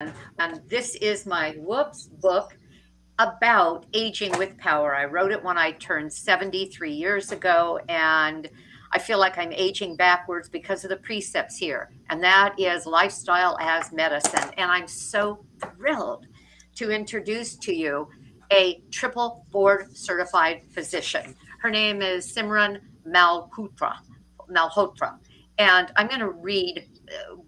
And this is my book about aging with power. I wrote it when I turned 73 years ago, and I feel like I'm aging backwards because of the precepts here, and that is lifestyle as medicine. And I'm so thrilled to introduce to you a triple board certified physician. Her name is Simran Malhotra. And I'm going to read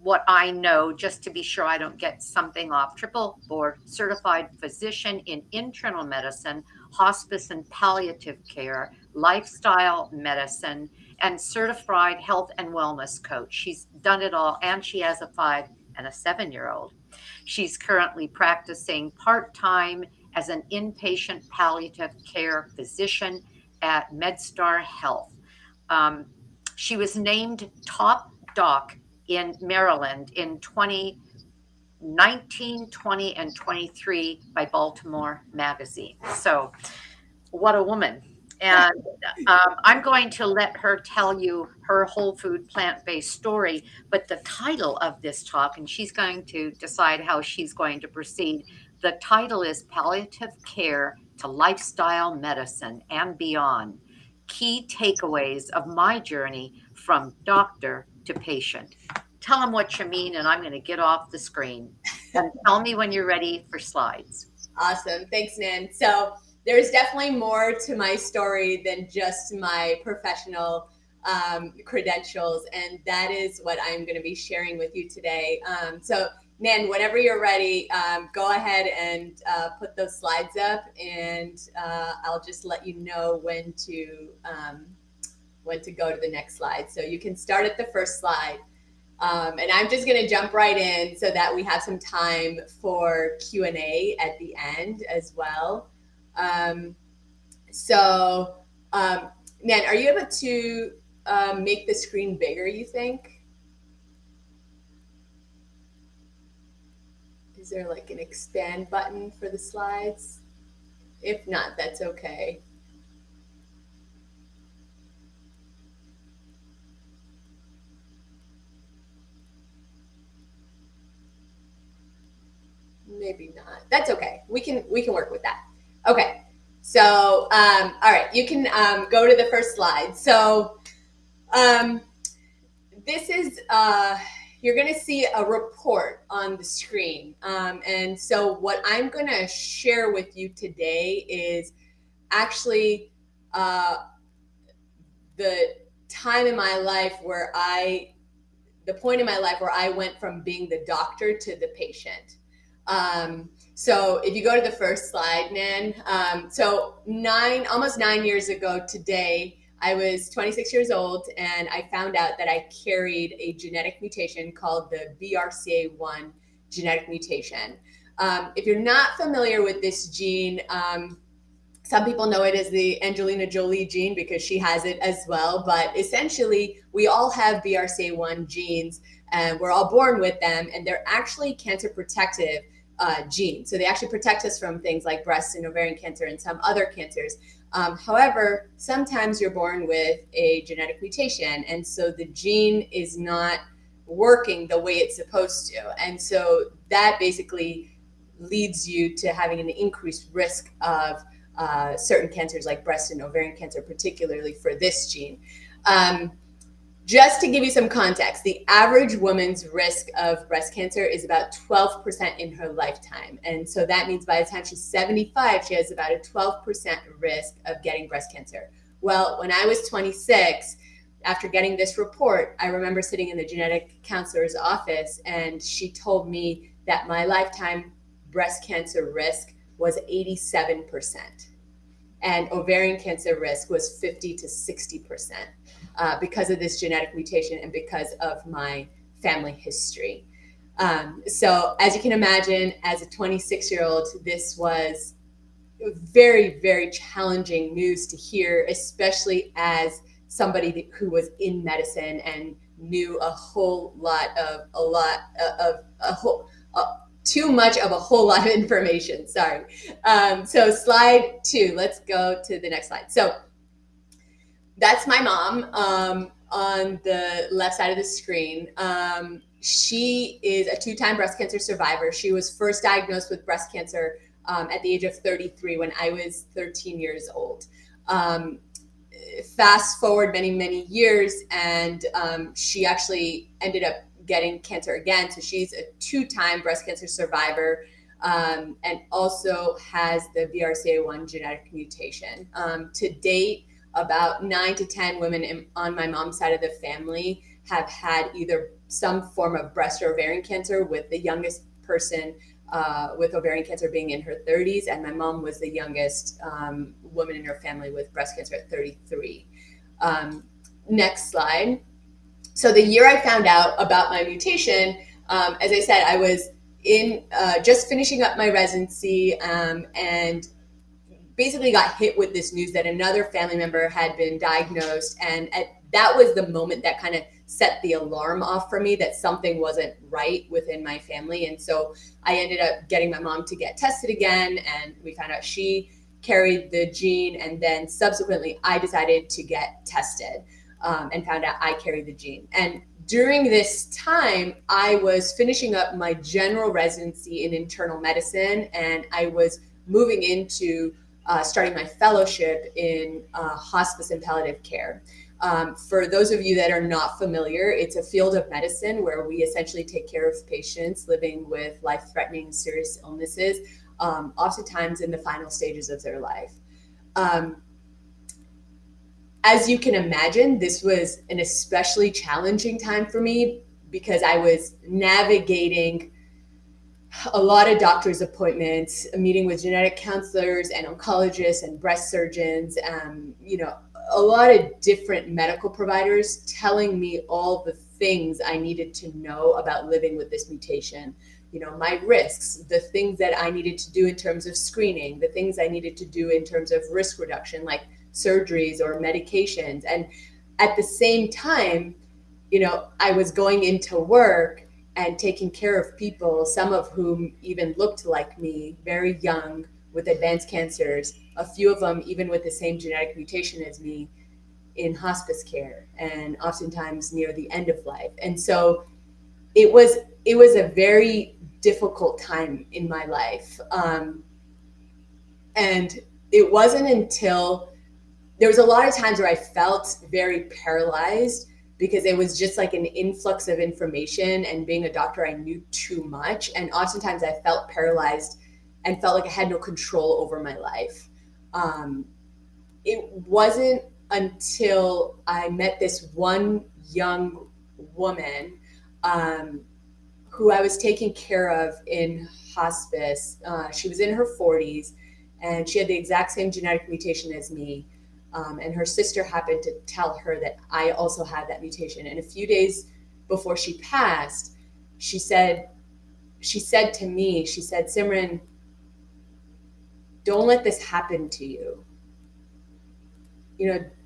what I know just to be sure I don't get something off. Triple board certified physician in internal medicine, hospice and palliative care, lifestyle medicine, and certified health and wellness coach. She's done it all, and she has a 5 and a 7-year old. She's currently practicing part time as an inpatient palliative care physician at MedStar Health. Um, she was named top doc in Maryland in 2019, 20, and 23 by Baltimore Magazine. So, what a woman. And I'm going to let her tell you her whole food, plant based story. But the title of this talk, and she's going to decide how she's going to proceed, the title is Palliative Care to Lifestyle Medicine and Beyond, Key Takeaways of My Journey from Doctor to Patient. Tell them what you mean, and I'm going to get off the screen. And tell me when you're ready for slides. Awesome. Thanks, Nan. So there's definitely more to my story than just my professional credentials, and that is what I'm going to be sharing with you today. So, Nan, whenever you're ready, go ahead and put those slides up, and I'll just let you know when to go to the next slide. So you can start at the first slide. And I'm just going to jump right in so that we have some time for Q&A at the end as well. Nan, are you able to make the screen bigger, you think? Is there like an expand button for the slides? If not, that's okay. Maybe not. That's okay. We can work with that. Okay. So, all right, you can go to the first slide. So, this is you're going to see a report on the screen. And so, what I'm going to share with you today is actually the time in my life where the point in my life where I went from being the doctor to the patient. So if you go to the first slide, Nan, so almost 9 years ago today, I was 26 years old, and I found out that I carried a genetic mutation called the BRCA1 genetic mutation. If you're not familiar with this gene, some people know it as the Angelina Jolie gene because she has it as well. But essentially, we all have BRCA1 genes, and we're all born with them, and they're actually cancer protective genes. So they actually protect us from things like breast and ovarian cancer and some other cancers. However, sometimes you're born with a genetic mutation, and so the gene is not working the way it's supposed to. And so that basically leads you to having an increased risk of certain cancers like breast and ovarian cancer, particularly for this gene. Just to give you some context, the average woman's risk of breast cancer is about 12% in her lifetime. And so that means by the time she's 75, she has about a 12% risk of getting breast cancer. Well, when I was 26, after getting this report, I remember sitting in the genetic counselor's office, and she told me that my lifetime breast cancer risk was 87%. And ovarian cancer risk was 50 to 60%. Because of this genetic mutation and because of my family history. So as you can imagine, as a 26-year-old, this was very, very challenging news to hear, especially as somebody who was in medicine and knew too much of a whole lot of information. Sorry. So slide 2, let's go to the next slide. So that's my mom on the left side of the screen. She is a 2-time breast cancer survivor. She was first diagnosed with breast cancer at the age of 33 when I was 13 years old. Fast forward many, many years, and she actually ended up getting cancer again. So she's a 2-time breast cancer survivor, and also has the BRCA1 genetic mutation. To date, about 9 to 10 women on my mom's side of the family have had either some form of breast or ovarian cancer, with the youngest person with ovarian cancer being in her 30s, and my mom was the youngest woman in her family with breast cancer at 33. Next slide. So the year I found out about my mutation, as I said, I was in just finishing up my residency, and basically got hit with this news that another family member had been diagnosed, and that was the moment that kind of set the alarm off for me that something wasn't right within my family. And so I ended up getting my mom to get tested again, and we found out she carried the gene, and then subsequently I decided to get tested and found out I carried the gene. And during this time, I was finishing up my general residency in internal medicine, and I was moving into starting my fellowship in hospice and palliative care. For those of you that are not familiar, it's a field of medicine where we essentially take care of patients living with life-threatening serious illnesses, oftentimes in the final stages of their life. As you can imagine, this was an especially challenging time for me because I was navigating a lot of doctor's appointments, meeting with genetic counselors and oncologists and breast surgeons, a lot of different medical providers telling me all the things I needed to know about living with this mutation. My risks, the things that I needed to do in terms of screening, the things I needed to do in terms of risk reduction, like surgeries or medications. And at the same time, I was going into work and taking care of people, some of whom even looked like me, very young, with advanced cancers, a few of them even with the same genetic mutation as me, in hospice care, and oftentimes near the end of life. And so it was a very difficult time in my life. And it wasn't until there was a lot of times where I felt very paralyzed, because it was just like an influx of information, and being a doctor, I knew too much. And oftentimes I felt paralyzed and felt like I had no control over my life. It wasn't until I met this one young woman who I was taking care of in hospice. She was in her 40s, and she had the exact same genetic mutation as me. And her sister happened to tell her that I also had that mutation. And a few days before she passed, she said to me, Simran, don't let this happen to you.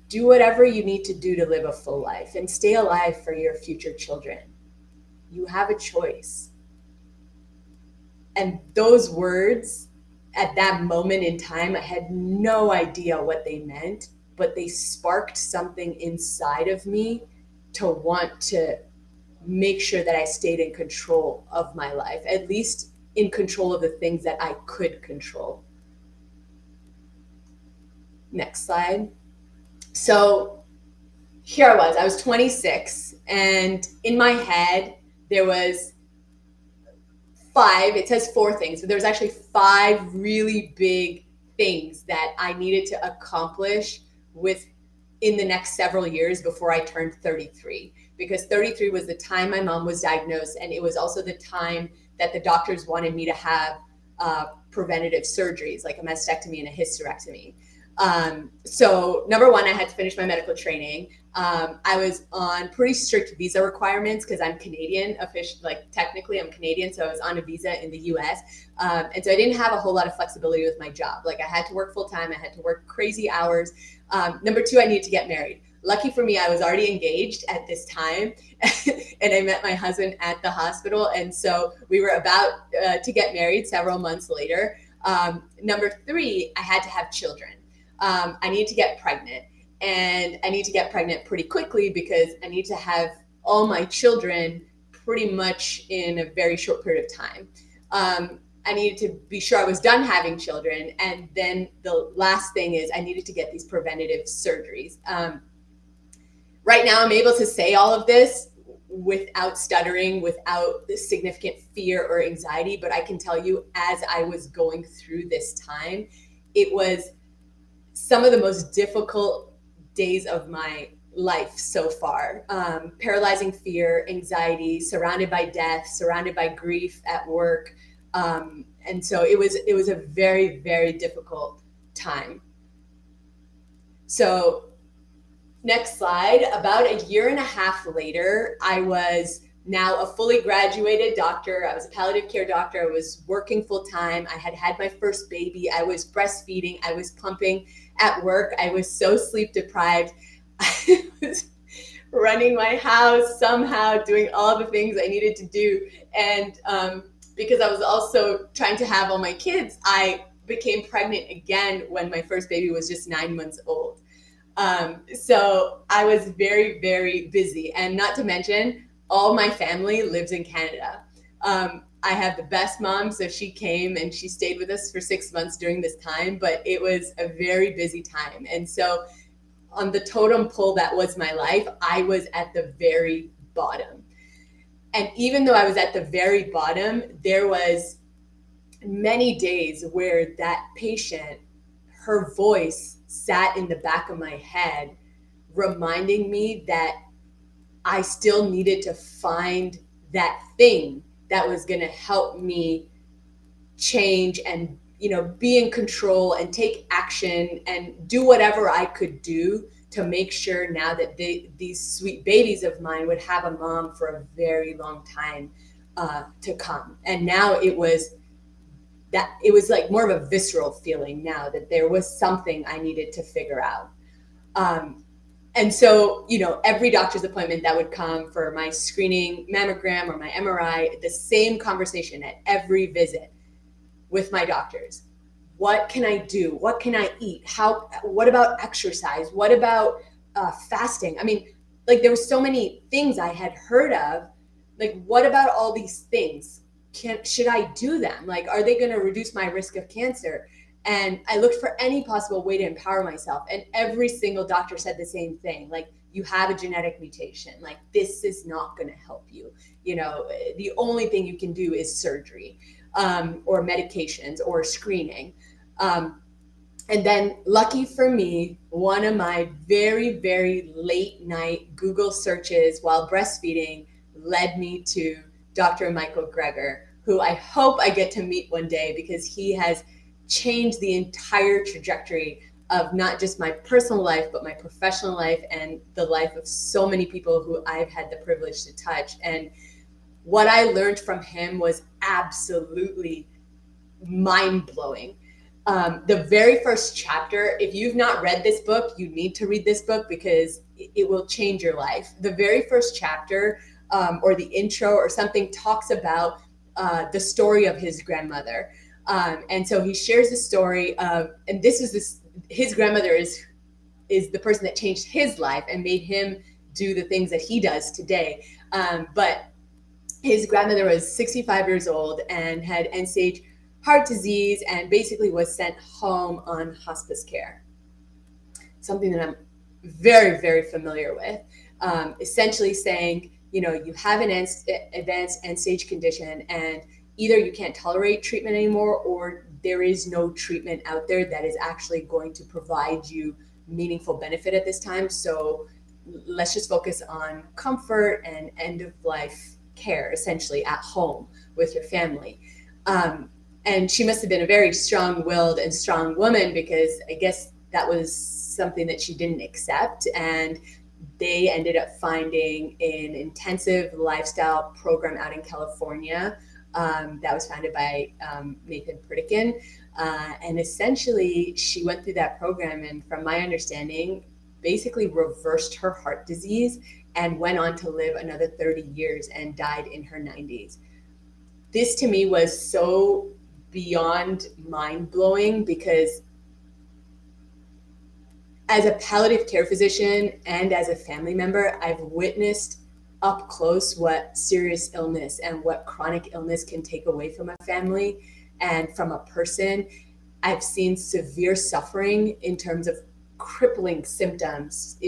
Do whatever you need to do to live a full life and stay alive for your future children. You have a choice. And those words, at that moment in time, I had no idea what they meant, but they sparked something inside of me to want to make sure that I stayed in control of my life, at least in control of the things that I could control. Next slide. So here I was 26, and in my head, there was it says 4 things, but there was actually 5 really big things that I needed to accomplish in the next several years before I turned 33, because 33 was the time my mom was diagnosed, and it was also the time that the doctors wanted me to have preventative surgeries, like a mastectomy and a hysterectomy. So number 1, I had to finish my medical training. I was on pretty strict visa requirements because I'm Canadian, technically I'm Canadian. So I was on a visa in the US. And so I didn't have a whole lot of flexibility with my job. Like, I had to work full time. I had to work crazy hours. Number 2, I needed to get married. Lucky for me, I was already engaged at this time, and I met my husband at the hospital. And so we were about to get married several months later. Number 3, I had to have children. I need to get pregnant, and I need to get pregnant pretty quickly because I need to have all my children pretty much in a very short period of time. I needed to be sure I was done having children. And then the last thing is I needed to get these preventative surgeries. Right now, I'm able to say all of this without stuttering, without significant fear or anxiety. But I can tell you, as I was going through this time, it was some of the most difficult days of my life so far. Paralyzing fear, anxiety, surrounded by death, surrounded by grief at work. And so it was a very, very difficult time. So next slide. About a year and a half later, I was now a fully graduated doctor. I was a palliative care doctor. I was working full time. I had had my first baby. I was breastfeeding. I was pumping at work. I was so sleep deprived. I was running my house somehow, doing all the things I needed to do. And because I was also trying to have all my kids, I became pregnant again when my first baby was just 9 months old. So I was very, very busy. And not to mention, all my family lives in Canada. I have the best mom, so she came and she stayed with us for 6 months during this time, but it was a very busy time. And so on the totem pole that was my life, I was at the very bottom. And even though I was at the very bottom, there was many days where that patient, her voice sat in the back of my head, reminding me that I still needed to find that thing that was going to help me change and, be in control and take action and do whatever I could do to make sure now that these sweet babies of mine would have a mom for a very long time to come. And now it was like more of a visceral feeling now that there was something I needed to figure out. And so, every doctor's appointment that would come for my screening mammogram or my MRI, the same conversation at every visit with my doctors. What can I do? What can I eat? What about exercise? What about fasting? I mean, like there were so many things I had heard of. Like, what about all these things? Should I do them? Like, are they going to reduce my risk of cancer? And I looked for any possible way to empower myself. And every single doctor said the same thing. Like, you have a genetic mutation. Like, this is not going to help you. The only thing you can do is surgery or medications or screening. And then lucky for me, one of my very, very late night Google searches while breastfeeding led me to Dr. Michael Gregor, who I hope I get to meet one day because he has changed the entire trajectory of not just my personal life, but my professional life and the life of so many people who I've had the privilege to touch. And what I learned from him was absolutely mind-blowing. The very first chapter, if you've not read this book, you need to read this book because it will change your life. The very first chapter or the intro or something talks about the story of his grandmother. And so he shares the story of, and his grandmother is the person that changed his life and made him do the things that he does today. But his grandmother was 65 years old and had end-stage heart disease and basically was sent home on hospice care. Something that I'm very, very familiar with. Essentially saying, you have an advanced end-stage condition and either you can't tolerate treatment anymore or there is no treatment out there that is actually going to provide you meaningful benefit at this time. So let's just focus on comfort and end-of-life care, essentially at home with your family. And she must have been a very strong-willed and strong woman because I guess that was something that she didn't accept. And they ended up finding an intensive lifestyle program out in California that was founded by Nathan Pritikin. And essentially, she went through that program and from my understanding, basically reversed her heart disease and went on to live another 30 years and died in her 90s. This to me was so beyond mind-blowing because as a palliative care physician and as a family member, I've witnessed up close what serious illness and what chronic illness can take away from a family and from a person. I've seen severe suffering in terms of crippling symptoms,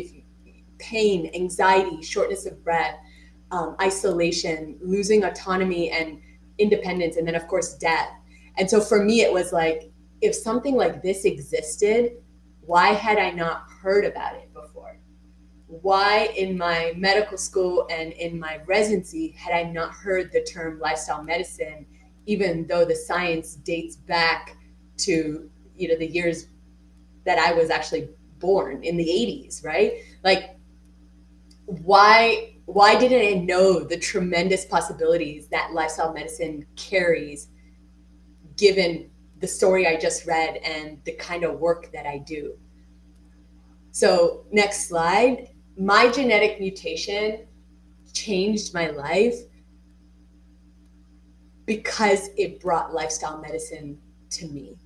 pain, anxiety, shortness of breath, isolation, losing autonomy and independence, and then of course death. And so for me, it was like, if something like this existed, why had I not heard about it before? Why in my medical school and in my residency had I not heard the term lifestyle medicine, even though the science dates back to, the years that I was actually born in the 80s, right? Like, why didn't I know the tremendous possibilities that lifestyle medicine carries, given the story I just read and the kind of work that I do? So next slide. My genetic mutation changed my life because it brought lifestyle medicine to me.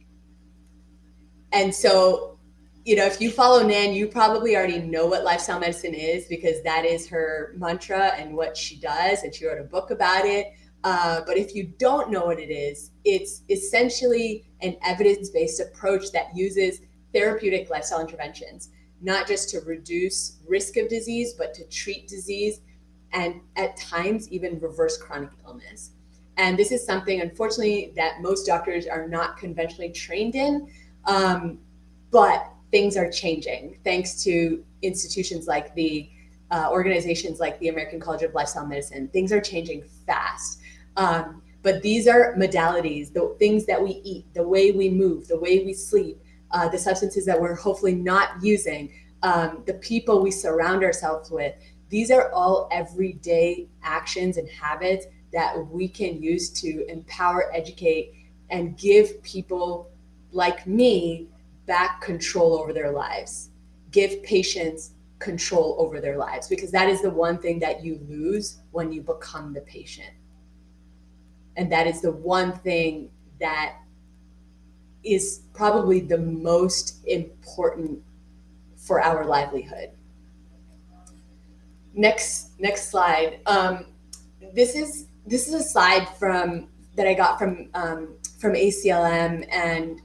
And so, if you follow Nan, you probably already know what lifestyle medicine is, because that is her mantra and what she does, and she wrote a book about it. But if you don't know what it is, it's essentially an evidence-based approach that uses therapeutic lifestyle interventions, not just to reduce risk of disease, but to treat disease and at times even reverse chronic illness. And this is something, unfortunately, that most doctors are not conventionally trained in. But things are changing thanks to institutions like organizations like the American College of Lifestyle Medicine. Things are changing fast. But these are modalities, the things that we eat, the way we move, the way we sleep, the substances that we're hopefully not using, the people we surround ourselves with. These are all everyday actions and habits that we can use to empower, educate, and give people like me back control over their lives. Give patients control over their lives, because that is the one thing that you lose when you become the patient. And that is the one thing that is probably the most important for our livelihood. Next slide. This is a slide that I got from ACLM, and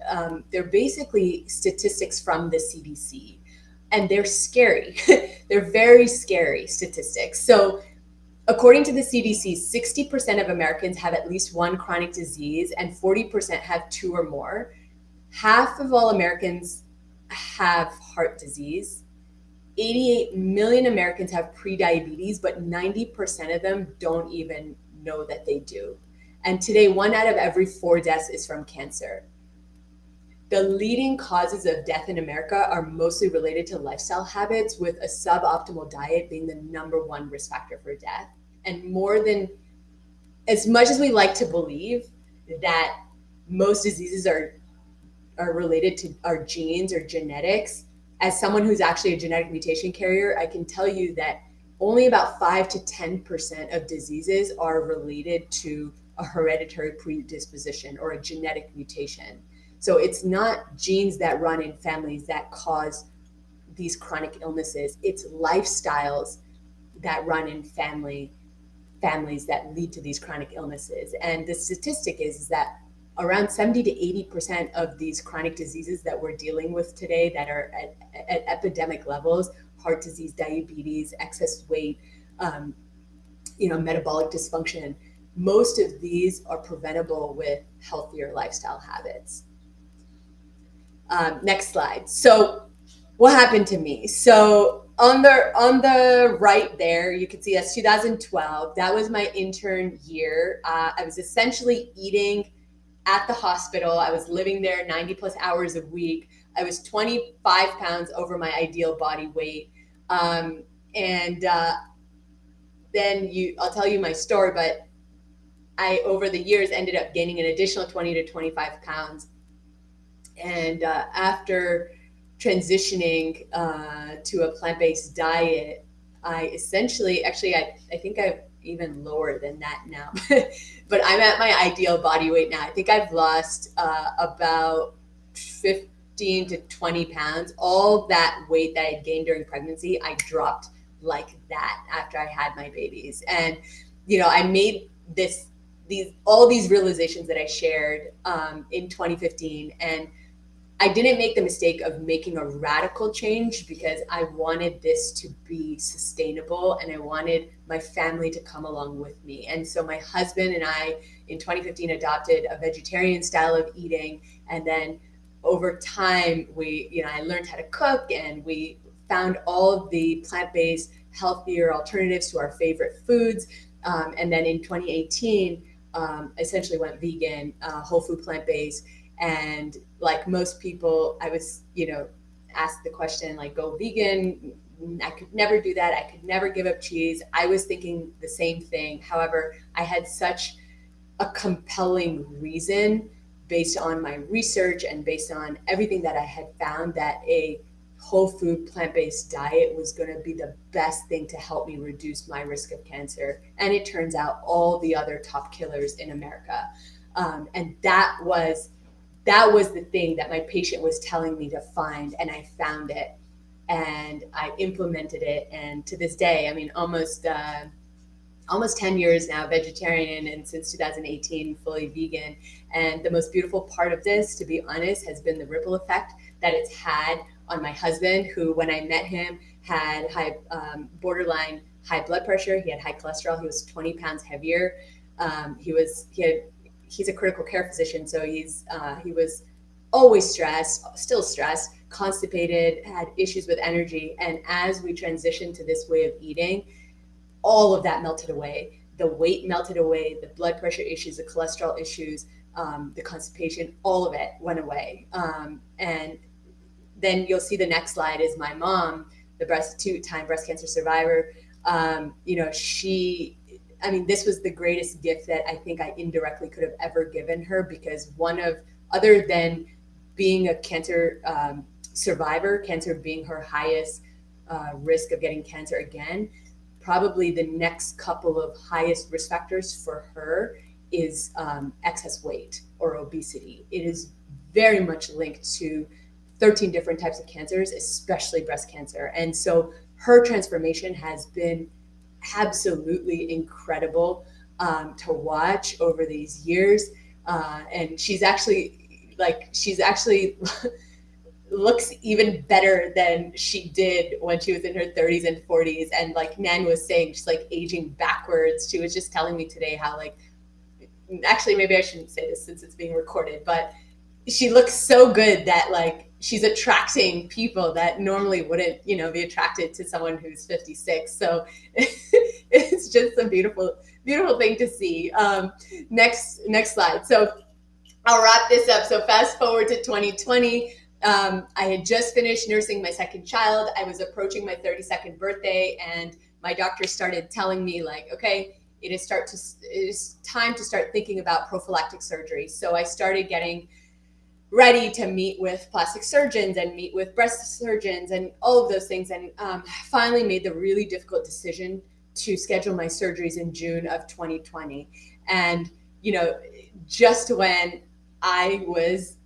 they're basically statistics from the CDC, and they're scary. They're very scary statistics. So according to the CDC, 60% of Americans have at least one chronic disease, and 40% have two or more. Half of all Americans have heart disease. 88 million Americans have prediabetes, but 90% of them don't even know that they do. And today, 1 out of every 4 deaths is from cancer. The leading causes of death in America are mostly related to lifestyle habits, with a suboptimal diet being the #1 risk factor for death. And as much as we like to believe that most diseases are related to our genes or genetics, as someone who's actually a genetic mutation carrier, I can tell you that only about 5 to 10% of diseases are related to a hereditary predisposition or a genetic mutation. So it's not genes that run in families that cause these chronic illnesses. It's lifestyles that run in families that lead to these chronic illnesses. And the statistic is that around 70 to 80% of these chronic diseases that we're dealing with today that are at epidemic levels, heart disease, diabetes, excess weight, metabolic dysfunction, most of these are preventable with healthier lifestyle habits. Next slide. So what happened to me? So on the right there, you can see that's 2012. That was my intern year. I was essentially eating at the hospital. I was living there 90 plus hours a week. I was 25 pounds over my ideal body weight. Then I'll tell you my story, but I, over the years, ended up gaining an additional 20 to 25 pounds. And after transitioning to a plant-based diet, I essentially, I think I've even lower than that now, but I'm at my ideal body weight now. I think I've lost about 15 to 20 pounds. All that weight that I had gained during pregnancy, I dropped like that after I had my babies. And, I made all these realizations that I shared in 2015. And I didn't make the mistake of making a radical change because I wanted this to be sustainable and I wanted my family to come along with me. And so my husband and I in 2015 adopted a vegetarian style of eating. And then over time, I learned how to cook and we found all of the plant-based, healthier alternatives to our favorite foods. And then in 2018, essentially went vegan, whole food plant-based. And like most people, I was, asked the question, like, go vegan. I could never do that. I could never give up cheese. I was thinking the same thing. However, I had such a compelling reason based on my research and based on everything that I had found that a whole food plant-based diet was going to be the best thing to help me reduce my risk of cancer. And it turns out all the other top killers in America. And that was the thing that my patient was telling me to find, and I found it and I implemented it. And to this day, I mean, almost 10 years now vegetarian, and since 2018 fully vegan. And the most beautiful part of this, to be honest, has been the ripple effect that it's had on my husband, who when I met him had borderline high blood pressure. He had high cholesterol. He was 20 pounds heavier. He's a critical care physician, so he was always stressed, still stressed, constipated, had issues with energy. And as we transitioned to this way of eating, all of that melted away. The weight melted away, the blood pressure issues, the cholesterol issues, the constipation, all of it went away. And then you'll see the next slide is my mom, the two-time breast cancer survivor. This was the greatest gift that I think I indirectly could have ever given her, because other than being a cancer survivor, cancer being her highest risk of getting cancer again, probably the next couple of highest risk factors for her is excess weight or obesity. It is very much linked to 13 different types of cancers, especially breast cancer. And so her transformation has been absolutely incredible to watch over these years. And she's actually looks even better than she did when she was in her 30s and 40s. And like Nan was saying, she's like aging backwards. She was just telling me today how, like, actually, maybe I shouldn't say this since it's being recorded, but she looks so good that like she's attracting people that normally wouldn't, be attracted to someone who's 56. So it's just a beautiful, beautiful thing to see. Next slide. So I'll wrap this up. So fast forward to 2020. I had just finished nursing my second child. I was approaching my 32nd birthday, and my doctor started telling me, like, okay, it is time to start thinking about prophylactic surgery. So I started getting ready to meet with plastic surgeons and meet with breast surgeons and all of those things. And finally made the really difficult decision to schedule my surgeries in June of 2020. And, just when I was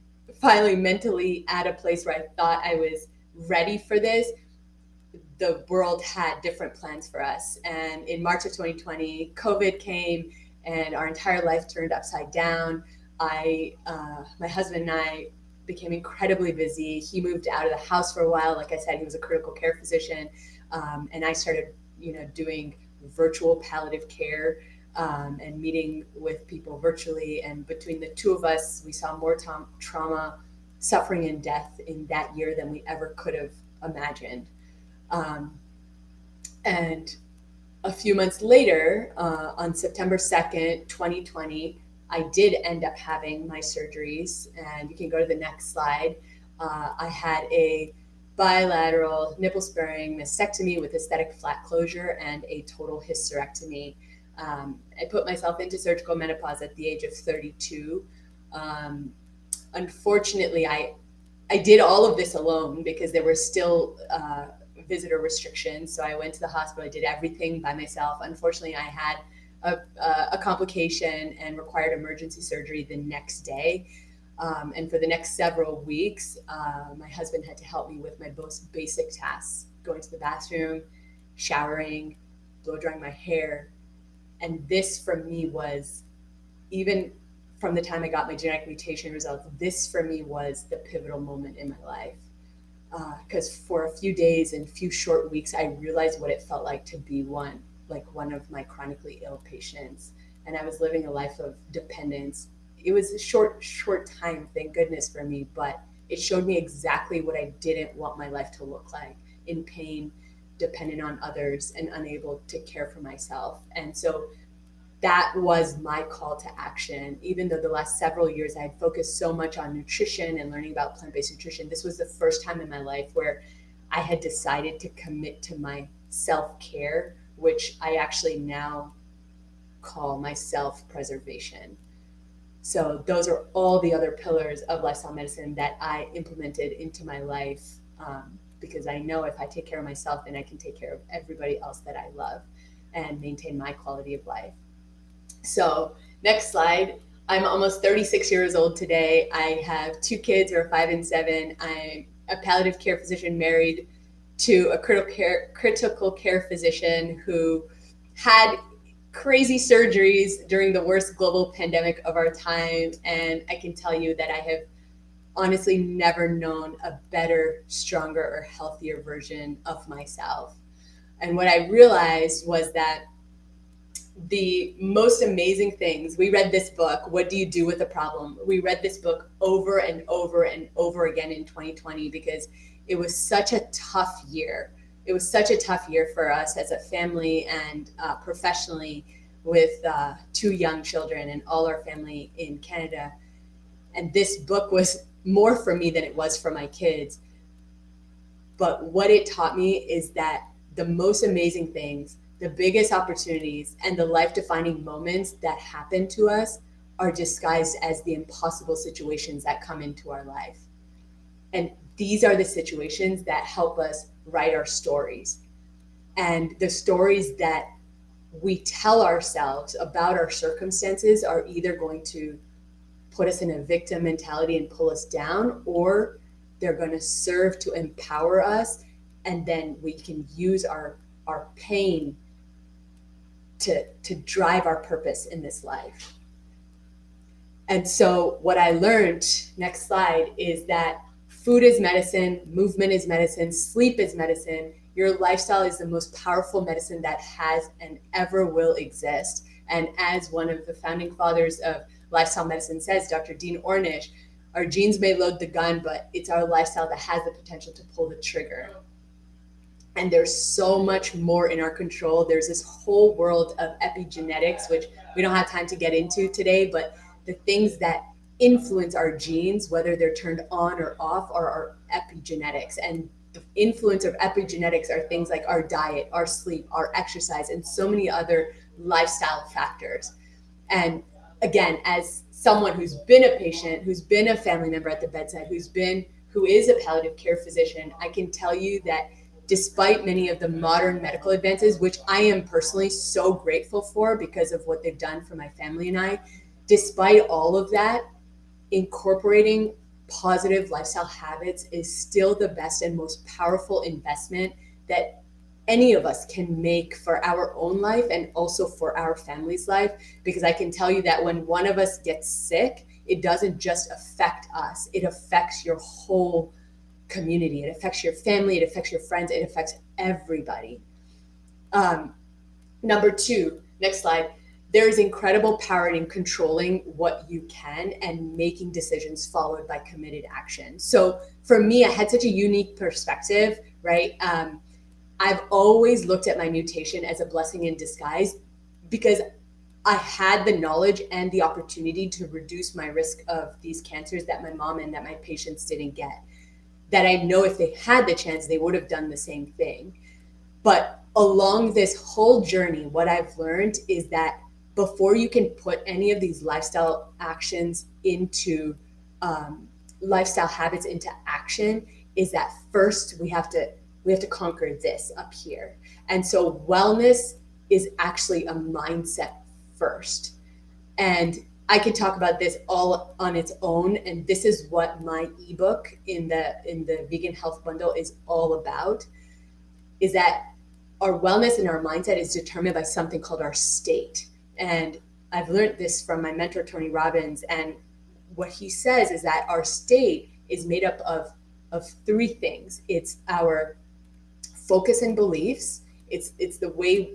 finally mentally at a place where I thought I was ready for this, the world had different plans for us. And in March of 2020, COVID came and our entire life turned upside down. My husband and I became incredibly busy. He moved out of the house for a while. Like I said, he was a critical care physician. And I started, doing virtual palliative care and meeting with people virtually. And between the two of us, we saw more trauma, suffering, and death in that year than we ever could have imagined. And a few months later, on September 2nd, 2020, I did end up having my surgeries. And you can go to the next slide. I had a bilateral nipple-sparing mastectomy with aesthetic flat closure and a total hysterectomy. I put myself into surgical menopause at the age of 32. Unfortunately, I did all of this alone because there were still visitor restrictions. So I went to the hospital. I did everything by myself. Unfortunately, I had a complication and required emergency surgery the next day. And for the next several weeks, my husband had to help me with my most basic tasks: going to the bathroom, showering, blow drying my hair. And this for me was, even from the time I got my genetic mutation results, this for me was the pivotal moment in my life. Because for a few days and few short weeks, I realized what it felt like to be one of my chronically ill patients. And I was living a life of dependence. It was a short time, thank goodness for me, but it showed me exactly what I didn't want my life to look like: in pain, dependent on others, and unable to care for myself. And so that was my call to action. Even though the last several years I had focused so much on nutrition and learning about plant-based nutrition, this was the first time in my life where I had decided to commit to my self-care, which I actually now call my self-preservation. So those are all the other pillars of lifestyle medicine that I implemented into my life, because I know if I take care of myself, then I can take care of everybody else that I love and maintain my quality of life. So next slide. I'm almost 36 years old today. I have 2 kids who are 5 and 7. I'm a palliative care physician married to a critical care physician who had crazy surgeries during the worst global pandemic of our time. And I can tell you that I have honestly never known a better, stronger, or healthier version of myself. And what I realized was that the most amazing things, we read this book, What Do You Do with a Problem? We read this book over and over and over again in 2020 because it was such a tough year. It was such a tough year for us as a family and professionally, with 2 young children and all our family in Canada. And this book was more for me than it was for my kids. But what it taught me is that the most amazing things, the biggest opportunities, and the life-defining moments that happen to us are disguised as the impossible situations that come into our life. And these are the situations that help us write our stories. And the stories that we tell ourselves about our circumstances are either going to put us in a victim mentality and pull us down, or they're going to serve to empower us. And then we can use our pain to drive our purpose in this life. And so what I learned, next slide, is that food is medicine, movement is medicine, sleep is medicine. Your lifestyle is the most powerful medicine that has and ever will exist. And as one of the founding fathers of lifestyle medicine says, Dr. Dean Ornish, our genes may load the gun, but it's our lifestyle that has the potential to pull the trigger. And there's so much more in our control. There's this whole world of epigenetics, which we don't have time to get into today, but the things that influence our genes, whether they're turned on or off, are our epigenetics. And the influence of epigenetics are things like our diet, our sleep, our exercise, and so many other lifestyle factors. And again, as someone who's been a patient, who's been a family member at the bedside, who is a palliative care physician, I can tell you that despite many of the modern medical advances, which I am personally so grateful for because of what they've done for my family and I, despite all of that, incorporating positive lifestyle habits is still the best and most powerful investment that any of us can make for our own life and also for our family's life. Because I can tell you that when one of us gets sick, it doesn't just affect us, it affects your whole community. It affects your family, it affects your friends, it affects everybody. Number 2, next slide. There is incredible power in controlling what you can and making decisions followed by committed action. So for me, I had such a unique perspective, right? I've always looked at my mutation as a blessing in disguise because I had the knowledge and the opportunity to reduce my risk of these cancers that my mom and that my patients didn't get. That I know if they had the chance, they would have done the same thing. But along this whole journey, what I've learned is that before you can put any of these lifestyle actions into lifestyle habits into action, is that first we have to conquer this up here. And so wellness is actually a mindset first. And I could talk about this all on its own, and this is what my ebook in the vegan health bundle is all about, is that our wellness and our mindset is determined by something called our state. And I've learned this from my mentor, Tony Robbins. And what he says is that our state is made up of three things. It's our focus and beliefs. It's the way,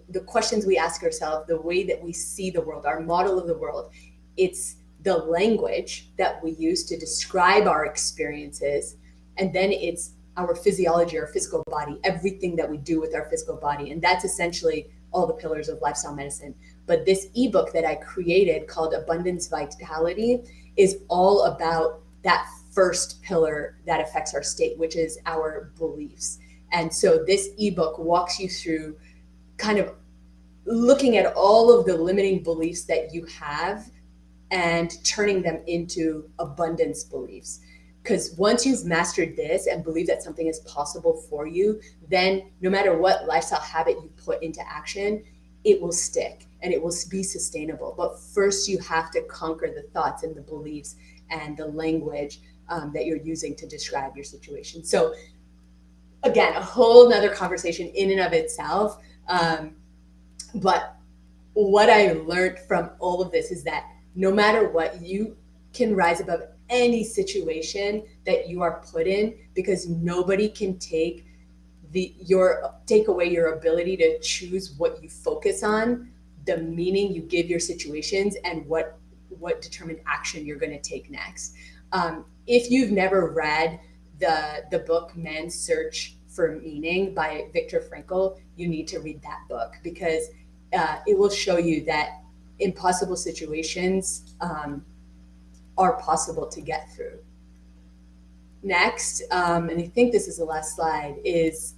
the questions we ask ourselves, the way that we see the world, our model of the world. It's the language that we use to describe our experiences. And then it's our physiology, our physical body, everything that we do with our physical body. And that's essentially all the pillars of lifestyle medicine. But this ebook that I created called Abundance Vitality is all about that first pillar that affects our state, which is our beliefs. And so this ebook walks you through kind of looking at all of the limiting beliefs that you have and turning them into abundance beliefs. Because once you've mastered this and believe that something is possible for you, then no matter what lifestyle habit you put into action, it will stick and it will be sustainable. But first, you have to conquer the thoughts and the beliefs and the language that you're using to describe your situation. So again, a whole nother conversation in and of itself. But what I learned from all of this is that no matter what, you can rise above any situation that you are put in, because nobody can take away your ability to choose what you focus on, the meaning you give your situations, and what determined action you're going to take next. If you've never read the book Man's Search for Meaning by Viktor Frankl, you need to read that book, because it will show you that impossible situations are possible to get through. Next, and I think this is the last slide, is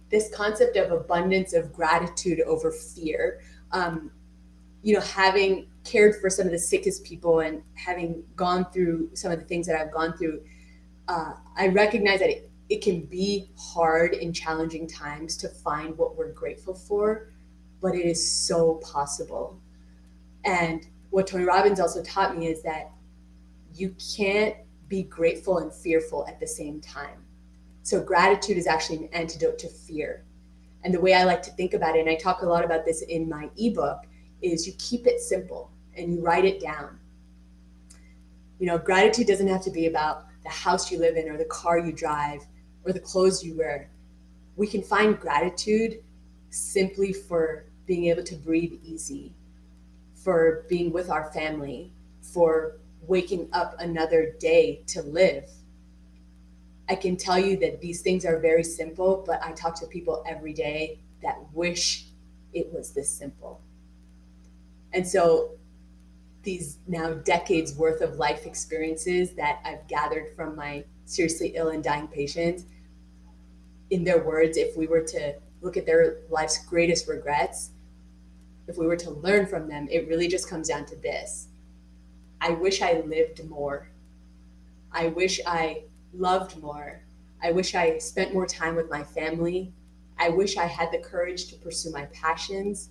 this concept of abundance of gratitude over fear. Having cared for some of the sickest people and having gone through some of the things that I've gone through, I recognize that it can be hard in challenging times to find what we're grateful for, but it is so possible. And what Tony Robbins also taught me is that you can't be grateful and fearful at the same time. So gratitude is actually an antidote to fear. And the way I like to think about it, and I talk a lot about this in my ebook, is you keep it simple and you write it down. Gratitude doesn't have to be about the house you live in or the car you drive or the clothes you wear. We can find gratitude simply for being able to breathe easy, for being with our family, for waking up another day to live. I can tell you that these things are very simple, but I talk to people every day that wish it was this simple. And so these now decades worth of life experiences that I've gathered from my seriously ill and dying patients, in their words, if we were to look at their life's greatest regrets, if we were to learn from them, it really just comes down to this. I wish I lived more. I wish I loved more. I wish I spent more time with my family. I wish I had the courage to pursue my passions.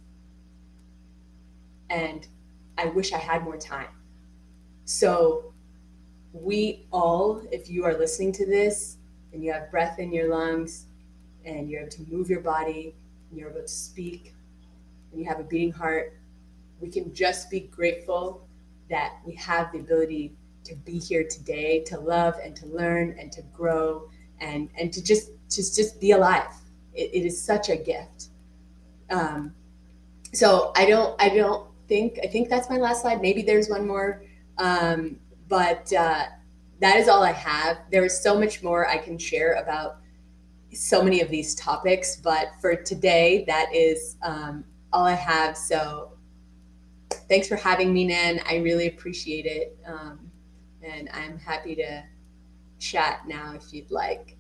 And I wish I had more time. So we all, if you are listening to this and you have breath in your lungs and you're able to move your body and you're able to speak and you have a beating heart, we can just be grateful that we have the ability to be here today, to love and to learn and to grow and to just be alive. It is such a gift. So I think that's my last slide. Maybe there's one more, but that is all I have. There is so much more I can share about so many of these topics, but for today, that is all I have. So thanks for having me, Nan. I really appreciate it. And I'm happy to chat now if you'd like.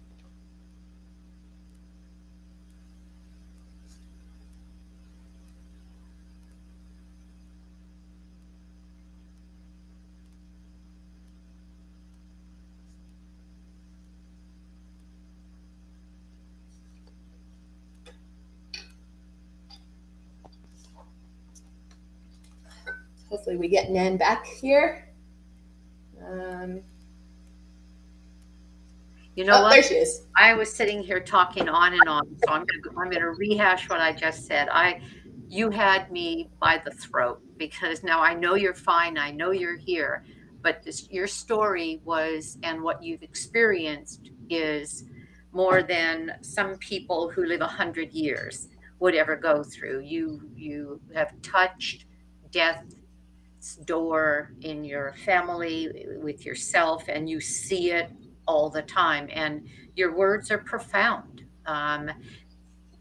Hopefully we get Nan back here. You know Oh, what? there she is. I was sitting here talking on and on, so I'm gonna rehash what I just said. You had me by the throat because now I know you're fine. I know you're here, but your story was, and what you've experienced is more than some people who live 100 years would ever go through. You have touched death's door in your family, with yourself, and you see it all the time. And your words are profound.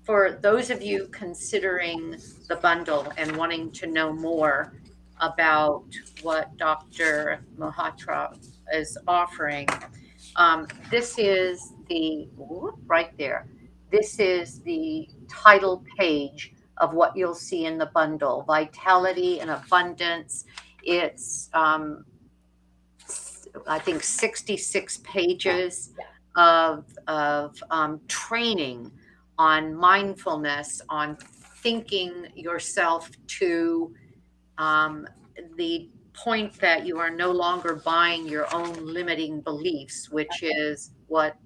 For those of you considering the bundle and wanting to know more about what Dr. Malhotra is offering, this is the, whoop, right there. This is the title page of what you'll see in the bundle, Vitality and Abundance. It's I think 66 pages of training on mindfulness, on thinking yourself to um, the point that you are no longer buying your own limiting beliefs, which is what,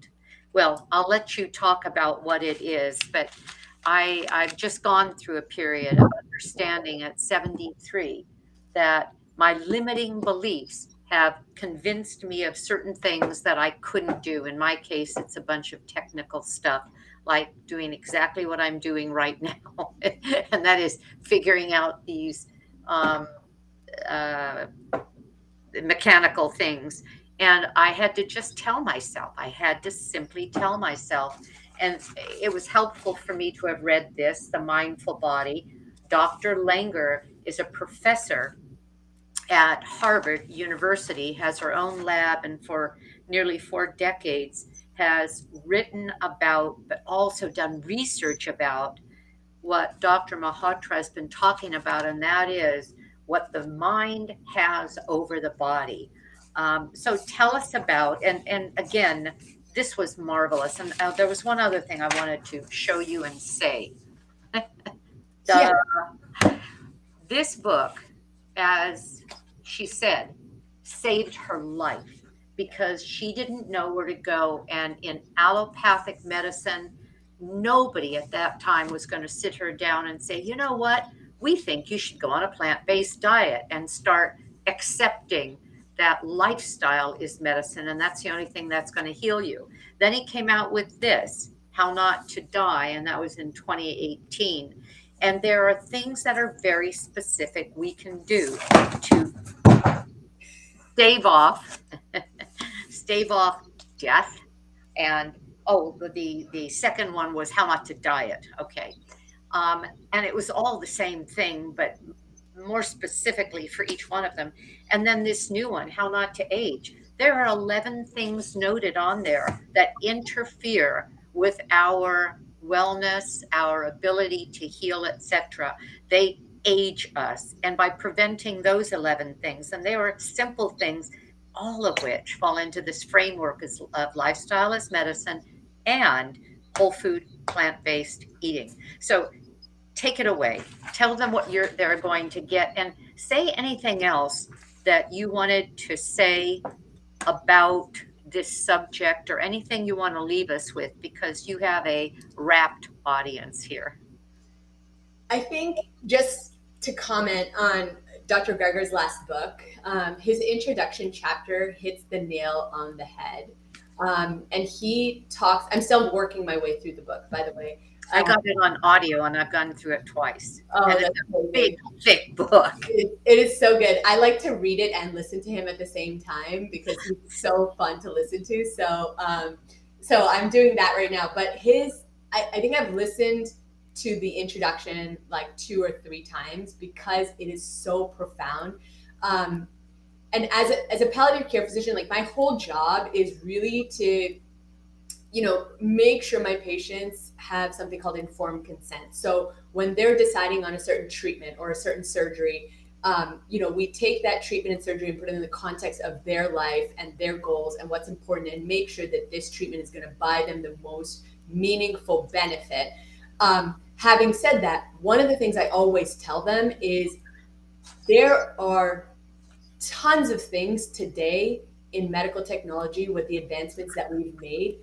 well, I'll let you talk about what it is, but I've just gone through a period of understanding at 73 that my limiting beliefs have convinced me of certain things that I couldn't do. In my case, it's a bunch of technical stuff, like doing exactly what I'm doing right now, and that is figuring out these um, uh, mechanical things. And I had to just tell myself, I had to simply tell myself. And it was helpful for me to have read this, The Mindful Body. Dr. Langer is a professor at Harvard University, has her own lab, and for nearly 4 decades has written about, but also done research about what Dr. Malhotra has been talking about, and that is what the mind has over the body. So tell us about, and again, this was marvelous. And there was one other thing I wanted to show you and say. Yeah. The, this book, as she said, saved her life because she didn't know where to go. And in allopathic medicine, nobody at that time was going to sit her down and say, you know what? We think you should go on a plant based diet and start accepting that lifestyle is medicine. And that's the only thing that's going to heal you. Then he came out with this, How Not to Die. And that was in 2018. And there are things that are very specific we can do to stave off, stave off death. And oh, the second one was How Not to Diet. Okay. And it was all the same thing, but more specifically for each one of them. And then this new one, How Not to Age. There are 11 things noted on there that interfere with our wellness, our ability to heal, etc. They age us. And by preventing those 11 things, and they are simple things, all of which fall into this framework of lifestyle as medicine and whole food, plant-based eating. So take it away. Tell them what they're going to get, and say anything else that you wanted to say about this subject, or anything you want to leave us with, because you have a rapt audience here. I think just to comment on Dr. Gregor's last book, his introduction chapter hits the nail on the head. And he talks, I'm still working my way through the book, by the way. I got it on audio and I've gone through it twice. Oh, And it's that's a so big, good. thick book. It is so good. I like to read it and listen to him at the same time because he's so fun to listen to. So I'm doing that right now. But I think I've listened to the introduction like 2 or 3 times because it is so profound. And as a palliative care physician, like my whole job is really to make sure my patients have something called informed consent. So when they're deciding on a certain treatment or a certain surgery, we take that treatment and surgery and put it in the context of their life and their goals and what's important, and make sure that this treatment is going to buy them the most meaningful benefit. Having said that, one of the things I always tell them is there are tons of things today in medical technology with the advancements that we've made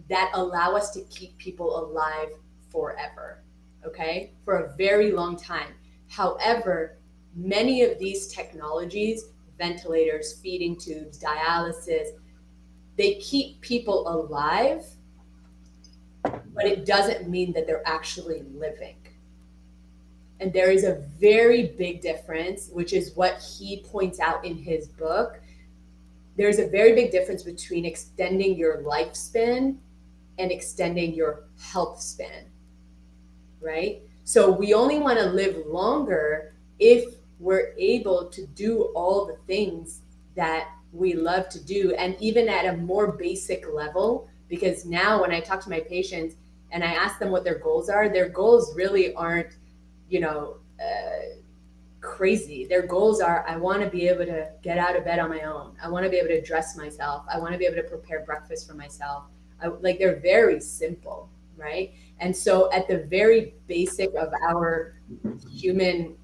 that allow us to keep people alive forever, okay, for a very long time. However, many of these technologies, ventilators, feeding tubes, dialysis, they keep people alive, but it doesn't mean that they're actually living. And there is a very big difference, which is what he points out in his book. There's a very big difference between extending your lifespan and extending your health span, right? So we only want to live longer if we're able to do all the things that we love to do, and even at a more basic level. Because now when I talk to my patients and I ask them what their goals really aren't, you know, crazy. Their goals are, I want to be able to get out of bed on my own. I want to be able to dress myself. I want to be able to prepare breakfast for myself. Like, they're very simple, right? And so at the very basic of our human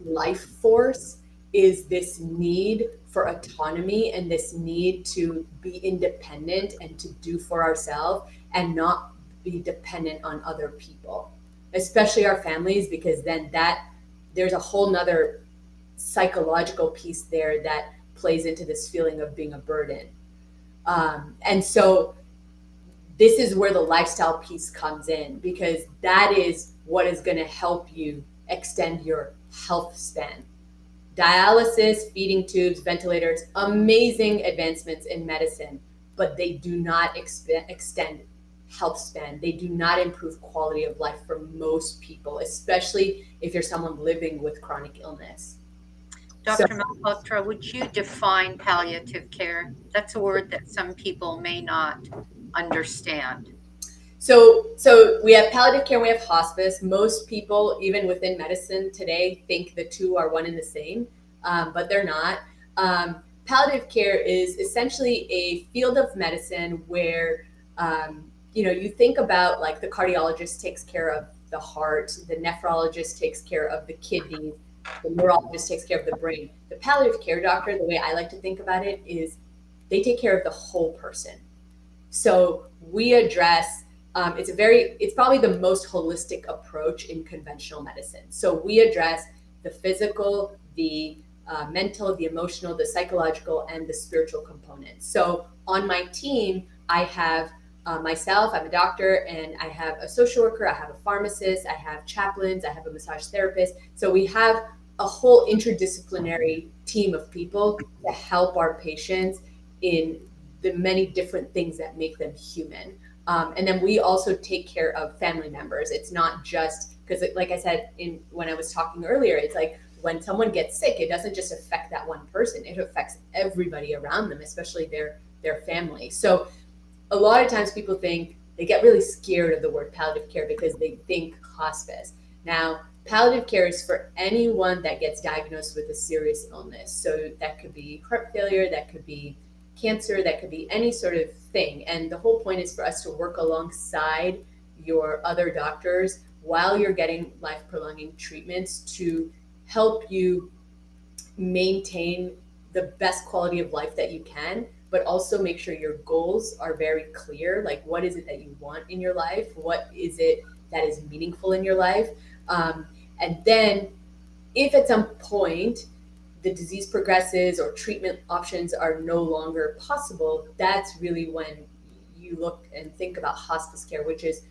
life force is this need for autonomy and this need to be independent and to do for ourselves and not be dependent on other people, especially our families, because then that there's a whole nother psychological piece there that plays into this feeling of being a burden. And so this is where the lifestyle piece comes in, because that is what is going to help you extend your health span. Dialysis, feeding tubes, ventilators, amazing advancements in medicine, but they do not extend health span. They do not improve quality of life for most people, especially if you're someone living with chronic illness. Dr. Malhotra, would you define palliative care? That's a word that some people may not understand. So we have palliative care, we have hospice. Most people, even within medicine today, think the two are one and the same, but they're not. Palliative care is essentially a field of medicine where, you think about, like, the cardiologist takes care of the heart, the nephrologist takes care of the kidneys, the neurologist takes care of the brain. The palliative care doctor, the way I like to think about it, is they take care of the whole person. So we address, it's probably the most holistic approach in conventional medicine. So we address the physical, the mental, the emotional, the psychological, and the spiritual components. So on my team, I have myself, I'm a doctor, and I have a social worker, I have a pharmacist, I have chaplains, I have a massage therapist. So we have a whole interdisciplinary team of people to help our patients in the many different things that make them human. And then we also take care of family members. It's not just because, like I said when I was talking earlier, it's like when someone gets sick, it doesn't just affect that one person. It affects everybody around them, especially their family. So a lot of times people they get really scared of the word palliative care because they think hospice. Now, palliative care is for anyone that gets diagnosed with a serious illness. So that could be heart failure, that could be cancer, that could be any sort of thing. And the whole point is for us to work alongside your other doctors while you're getting life prolonging treatments to help you maintain the best quality of life that you can, but also make sure your goals are very clear. Like, what is it that you want in your life? What is it that is meaningful in your life? And then if at some point the disease progresses or treatment options are no longer possible, that's really when you look and think about hospice care, which is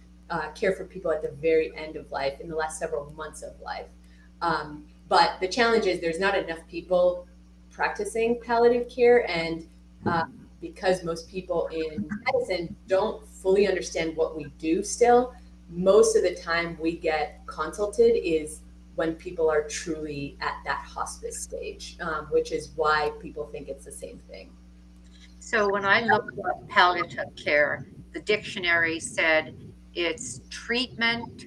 care for people at the very end of life, in the last several months of life. But the challenge is there's not enough people practicing palliative care, and because most people in medicine don't fully understand what we do still, most of the time we get consulted is when people are truly at that hospice stage, which is why people think it's the same thing. So when I looked at palliative care, the dictionary said it's treatment,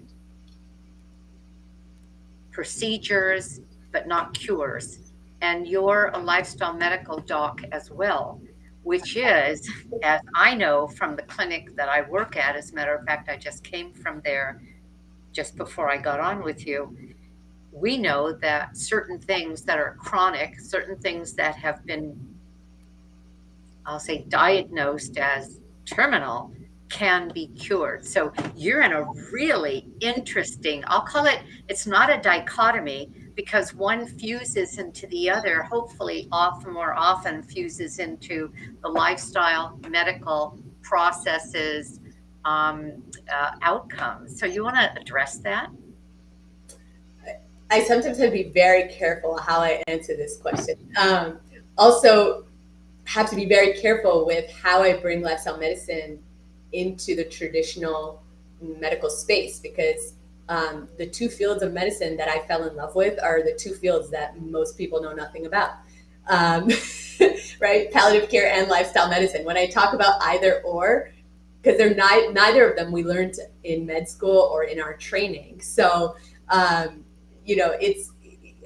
procedures, but not cures. And you're a lifestyle medical doc as well, which is, as I know from the clinic that I work at, as a matter of fact, I just came from there just before I got on with you. We know that certain things that are chronic, certain things that have been I'll say, diagnosed as terminal can be cured. So you're in a really interesting, I'll call it, it's not a dichotomy because one fuses into the other, hopefully often more often fuses into the lifestyle, medical processes, outcomes. So you want to address that? I sometimes have to be very careful how I answer this question. Also, have to be very careful with how I bring lifestyle medicine into the traditional medical space because the two fields of medicine that I fell in love with are the two fields that most people know nothing about. Um, right? Palliative care and lifestyle medicine. When I talk about either or, because they're neither of them we learned in med school or in our training. So, it's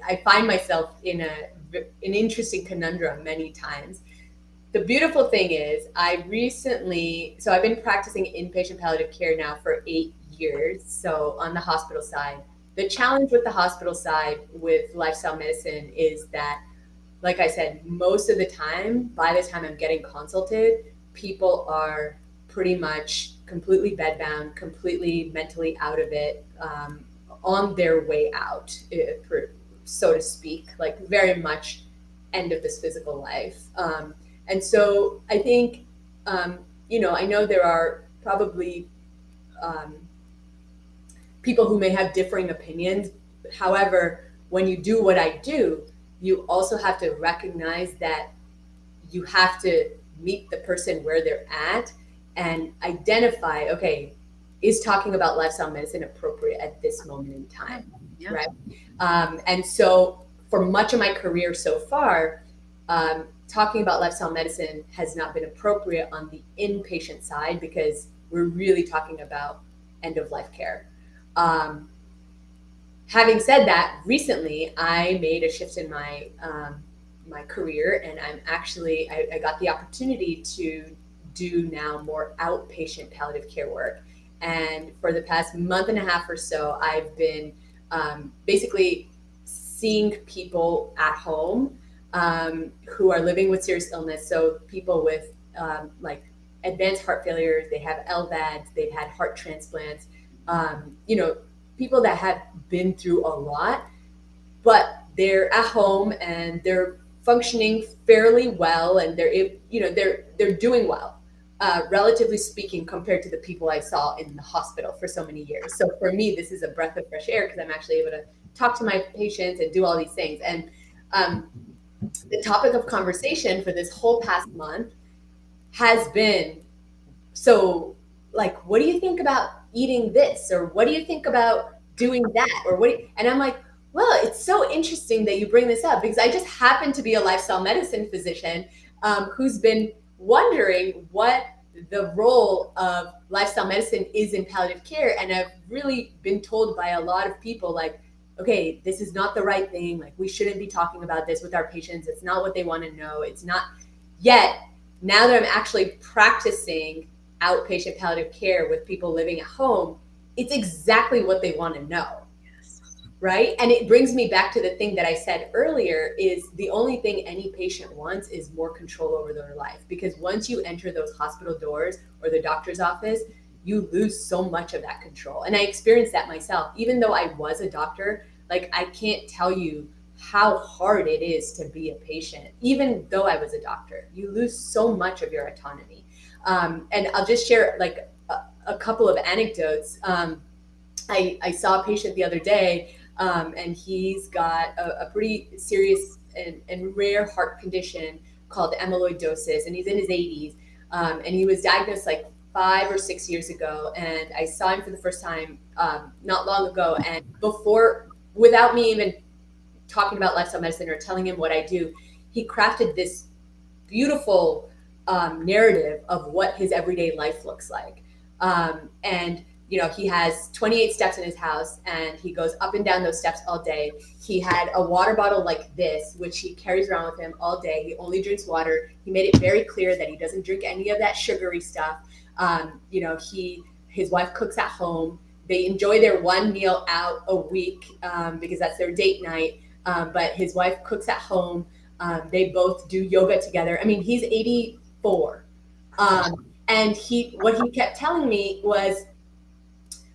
I find myself in an interesting conundrum many times. The beautiful thing is I've been practicing inpatient palliative care now for 8 years. So on the hospital side, the challenge with the hospital side with lifestyle medicine is that, like I said, most of the time, by the time I'm getting consulted, people are pretty much completely bedbound, completely mentally out of it, on their way out, so to speak, like very much end of this physical life. And so I think, I know there are probably people who may have differing opinions. However, when you do what I do, you also have to recognize that you have to meet the person where they're at and identify, okay, is talking about lifestyle medicine appropriate at this moment in time, Yeah. right? And so for much of my career so far, talking about lifestyle medicine has not been appropriate on the inpatient side because we're really talking about end of life care. Having said that, recently I made a shift in my career, and I got the opportunity to do now more outpatient palliative care work. And for the past month and a half or so, I've been basically seeing people at home who are living with serious illness. So people with like advanced heart failure, they have LVADs, they've had heart transplants, people that have been through a lot, but they're at home and they're functioning fairly well, and they're doing well, relatively speaking, compared to the people I saw in the hospital for so many years. So for me, this is a breath of fresh air because I'm actually able to talk to my patients and do all these things. And the topic of conversation for this whole past month has been, so, like, what do you think about eating this, or what do you think about doing that, or and I'm like, well, it's so interesting that you bring this up because I just happen to be a lifestyle medicine physician who's been wondering what the role of lifestyle medicine is in palliative care. And I've really been told by a lot of people, like, okay, this is not the right thing. Like, we shouldn't be talking about this with our patients. It's not what they want to know. It's not. Yet, now that I'm actually practicing outpatient palliative care with people living at home, it's exactly what they want to know. Right? And it brings me back to the thing that I said earlier, is the only thing any patient wants is more control over their life. Because once you enter those hospital doors or the doctor's office, you lose so much of that control. And I experienced that myself. Even though I was a doctor, like, I can't tell you how hard it is to be a patient. Even though I was a doctor, you lose so much of your autonomy. And I'll just share like a couple of anecdotes. I saw a patient the other day, and he's got a pretty serious and rare heart condition called amyloidosis, and he's in his 80s. And he was diagnosed like 5 or 6 years ago, and I saw him for the first time not long ago. And without me even talking about lifestyle medicine or telling him what I do, he crafted this beautiful narrative of what his everyday life looks like. And he has 28 steps in his house, and he goes up and down those steps all day. He had a water bottle like this, which he carries around with him all day. He only drinks water. He made it very clear that he doesn't drink any of that sugary stuff. His wife cooks at home. They enjoy their one meal out a week because that's their date night. But his wife cooks at home. They both do yoga together. I mean, he's 80 4. And what he kept telling me was,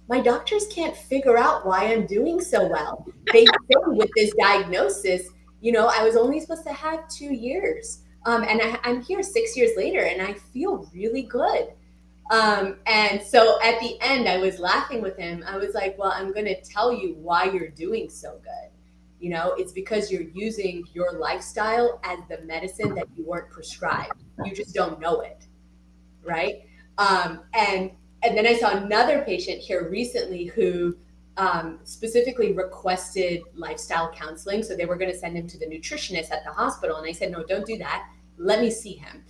my doctors can't figure out why I'm doing so well. They say with this diagnosis, I was only supposed to have 2 years. And I'm here 6 years later and I feel really good. And so at the end, I was laughing with him. I was like, well, I'm going to tell you why you're doing so good. It's because you're using your lifestyle as the medicine that you weren't prescribed. You just don't know it. Right. And then I saw another patient here recently who specifically requested lifestyle counseling. So they were going to send him to the nutritionist at the hospital. And I said, no, don't do that. Let me see him.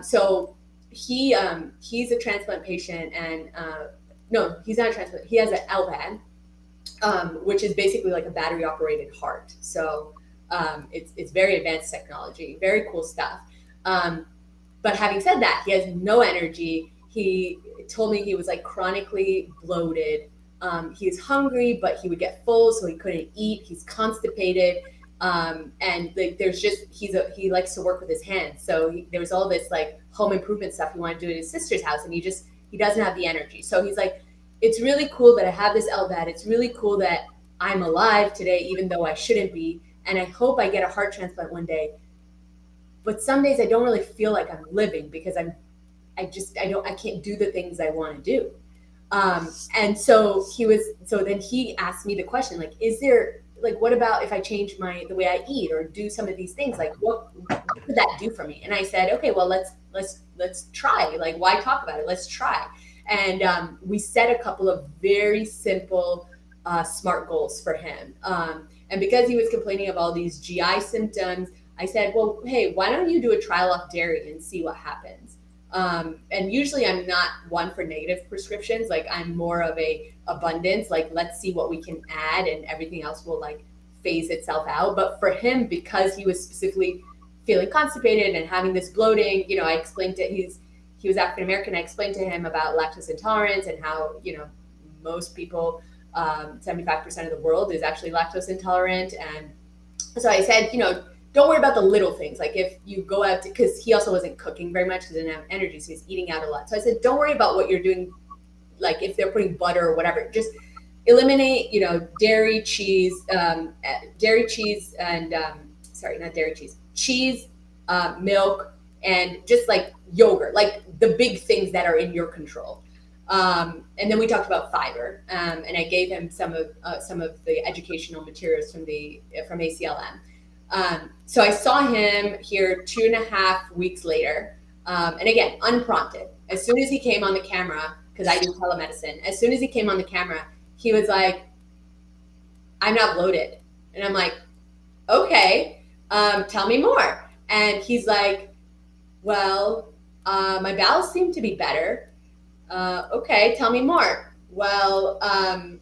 So he's a transplant patient, and no, he's not a transplant. He has an LVAD, which is basically like a battery operated heart. So it's very advanced technology, very cool stuff. But having said that, he has no energy. He told me he was like chronically bloated. He was hungry, but he would get full, so he couldn't eat. He's constipated. And like, he likes to work with his hands. So there was all this like home improvement stuff he wanted to do at his sister's house, and he doesn't have the energy. So he's like, it's really cool that I have this LVAD. It's really cool that I'm alive today, even though I shouldn't be. And I hope I get a heart transplant one day. But some days I don't really feel like I'm living because I can't do the things I want to do. And so then he asked me the question, like, what about if I change the way I eat or do some of these things? Like, what could that do for me? And I said, okay, well, let's try. Like, why talk about it? Let's try. And we set a couple of very simple, SMART goals for him. And because he was complaining of all these GI symptoms, I said, well, hey, why don't you do a trial off dairy and see what happens? And usually I'm not one for negative prescriptions. Like, I'm more of a abundance, like, let's see what we can add and everything else will like phase itself out. But for him, because he was specifically feeling constipated and having this bloating, I explained he was African-American. I explained to him about lactose intolerance and how, most people, 75% of the world is actually lactose intolerant. And so I said, don't worry about the little things. Like, if you go out because he also wasn't cooking very much because he didn't have energy, so he's eating out a lot. So I said, don't worry about what you're doing. Like, if they're putting butter or whatever, just eliminate, dairy, cheese, and sorry, not dairy, cheese, milk, and just like yogurt, like the big things that are in your control. And then we talked about fiber, and I gave him some of the educational materials from ACLM. So I saw him here 2.5 weeks later. And again, unprompted. As soon as he came on the camera, because I do telemedicine, as soon as he came on the camera, he was like, I'm not bloated. And I'm like, okay, tell me more. And he's like, well, my bowels seem to be better. Okay, tell me more. Well, I'm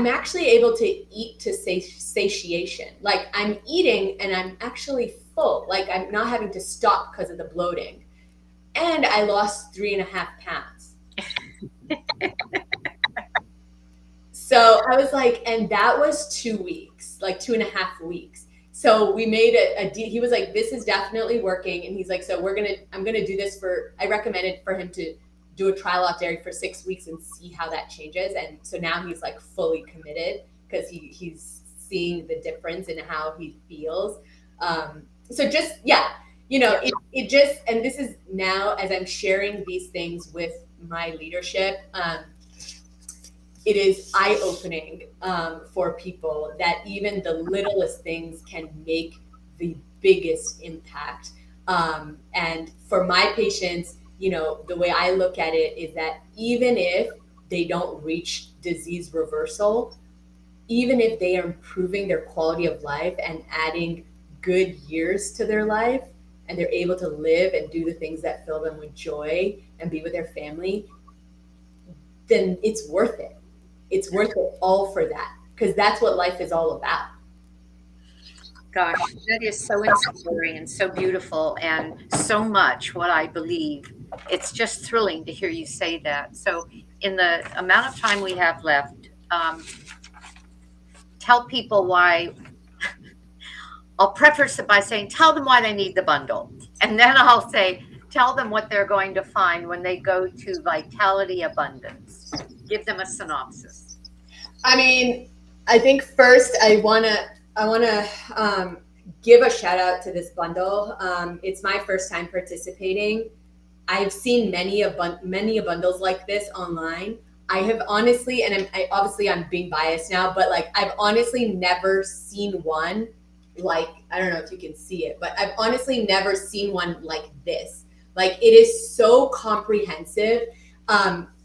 actually able to eat to satiation. Like, I'm eating and I'm actually full. Like, I'm not having to stop because of the bloating. And I lost 3.5 pounds. So I was like, and that was 2 weeks, like 2.5 weeks. So we made a deal. He was like, this is definitely working. And he's like, so I'm going to do this I recommended for him to do a trial off dairy for 6 weeks and see how that changes. And so now he's like fully committed because he's seeing the difference in how he feels. So just, yeah, it just, and this is now as I'm sharing these things with my leadership, it is eye-opening for people that even the littlest things can make the biggest impact. And for my patients, the way I look at it is that even if they don't reach disease reversal, even if they are improving their quality of life and adding good years to their life, and they're able to live and do the things that fill them with joy and be with their family, then it's worth it. It's worth it all for that, because that's what life is all about. Gosh, that is so inspiring and so beautiful and so much what I believe. It's just thrilling to hear you say that. So, in the amount of time we have left, tell people why. I'll preface it by saying, tell them why they need the bundle. And then I'll say, tell them what they're going to find when they go to Vitality Abundance. Give them a synopsis. I mean, I think first I wanna give a shout out to this bundle. It's my first time participating. I've seen many bundles like this online. I have honestly, and obviously I'm being biased now, but like I've honestly never seen one like, I don't know if you can see it, but I've honestly never seen one like this. Like it is so comprehensive.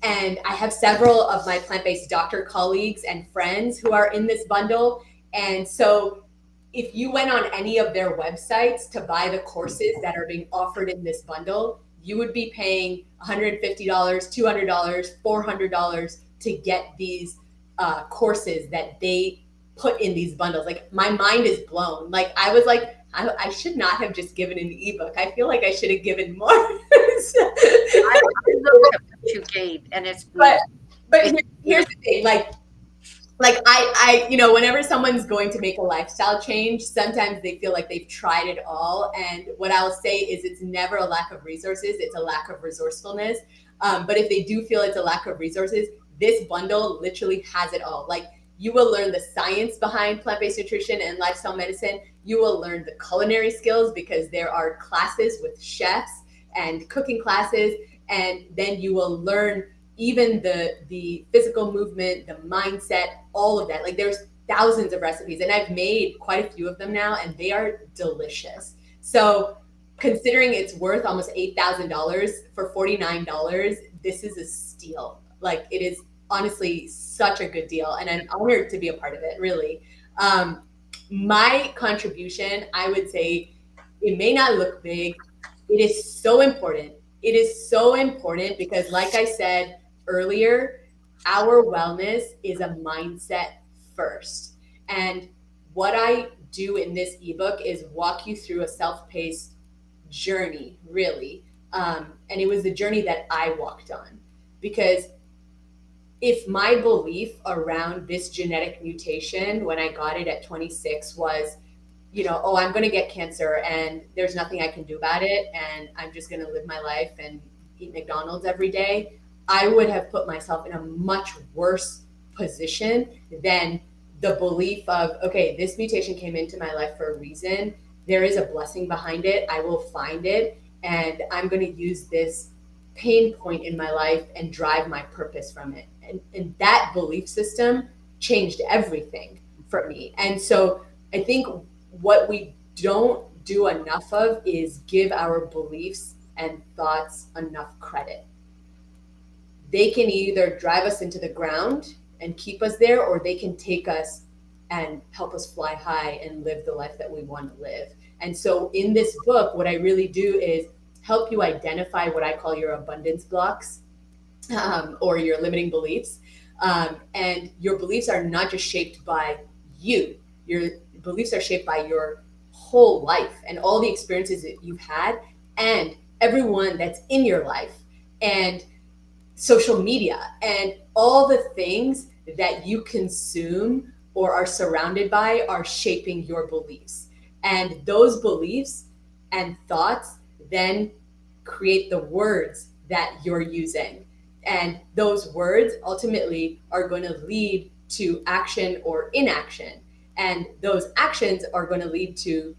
And I have several of my plant-based doctor colleagues and friends who are in this bundle. And so if you went on any of their websites to buy the courses that are being offered in this bundle, you would be paying $150, $200, $400 to get these courses that they put in these bundles. Like my mind is blown. Like I was like, I should not have just given an ebook. I feel like I should have given more. I looked at what you gave, and it's but beautiful. here's the thing, like I whenever someone's going to make a lifestyle change, sometimes they feel like they've tried it all. And what I'll say is it's never a lack of resources, it's a lack of resourcefulness. But if they do feel it's a lack of resources, this bundle literally has it all. Like you will learn the science behind plant-based nutrition and lifestyle medicine. You will learn the culinary skills because there are classes with chefs and cooking classes. And then you will learn even the physical movement, the mindset, all of that. Like there's thousands of recipes, and I've made quite a few of them now, and they are delicious. So considering it's worth almost $8,000 for $49, this is a steal. Like it is honestly such a good deal, and I'm honored to be a part of it, really. My contribution, I would say, it may not look big. It is so important. It is so important because, like I said earlier, our wellness is a mindset first. And what I do in this ebook is walk you through a self-paced journey, really. And it was the journey that I walked on. Because if my belief around this genetic mutation when I got it at 26 was, oh, I'm going to get cancer and there's nothing I can do about it, and I'm just going to live my life and eat McDonald's every day, I would have put myself in a much worse position than the belief of, okay, this mutation came into my life for a reason. There is a blessing behind it. I will find it, and I'm going to use this pain point in my life and drive my purpose from it. And that belief system changed everything for me. And so I think what we don't do enough of is give our beliefs and thoughts enough credit. They can either drive us into the ground and keep us there, or they can take us and help us fly high and live the life that we want to live. And so in this book, what I really do is help you identify what I call your abundance blocks, or your limiting beliefs. And your beliefs are not just shaped by you. Your beliefs are shaped by your whole life and all the experiences that you've had and everyone that's in your life and social media and all the things that you consume or are surrounded by are shaping your beliefs. And those beliefs and thoughts then create the words that you're using. And those words ultimately are going to lead to action or inaction. And those actions are going to lead to,